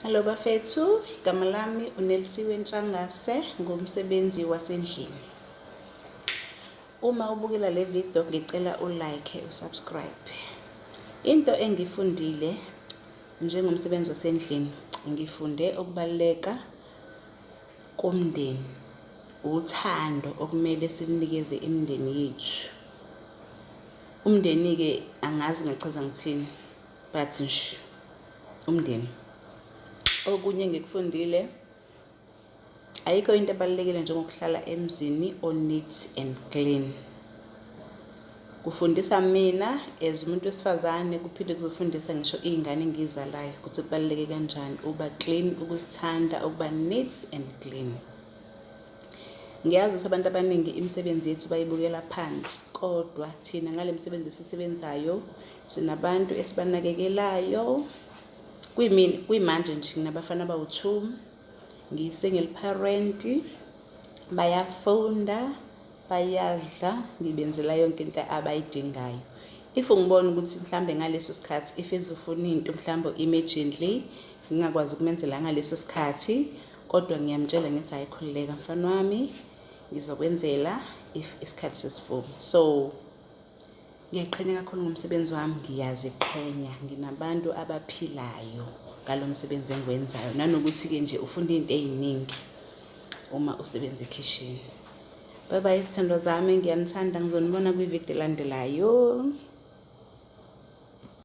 Hello bafethu, igama lami uNelisiwe Ntshangase, ngumsebenzi wasendlini. Uma ubukela le video ngicela ulike, usubscribe. Into engifundile njengomsebenzi wasendlini, ngifunde ukubaluleka komndeni, uthando okumele sinikeze imindeni yethu. Umndeni ke angazi ngachaza ngithini, but nje umndeni. Okunye ngikufundile, ayikho into ebalulekile njengokuhlala emzini o-neat and clean. Kufundisa mina as umuntu wesifazane, kuphinde kuzofundisa ngisho iy'ngane engizalayo ukuthi kubaluleke kanjani uba clean, ukuzithanda, ukuba neat and clean. Ngiyazi ukuthi abantu abaningi imisebenzi yethu bayibukela phansi, kodwa thina ngale misebenzi esisebenzayo sinabantu esibanakekelayo. Kuyimanje nje nginabafana abawu-2, ngiyi-single parent, bayafunda, bayadla, ngibenzela yonke into abayidingayo. If ngibona ukuthi mhlambe ngaleso sikhathi if ezofuna into mhlambe immediately ngingakwazi ukumenzela ngaleso sikhathi, kodwa ngiyamtshela ngithi hayi khulileka mfana wami, ngizokwenzela if isikhathi sesivuma. So ngiyaziqhenya kakhulu ngomsebenzi wami, ngiyaziqhenya, nginabantu abaphilayo ngalo msebenzi engiwenzayo, nanokuthi-ke nje ufunda into ey'ningi uma usebenza ekhishini. Bye bye izithandwa zami, ngiyanithanda, ngizonibona kwividiyo elandelayo.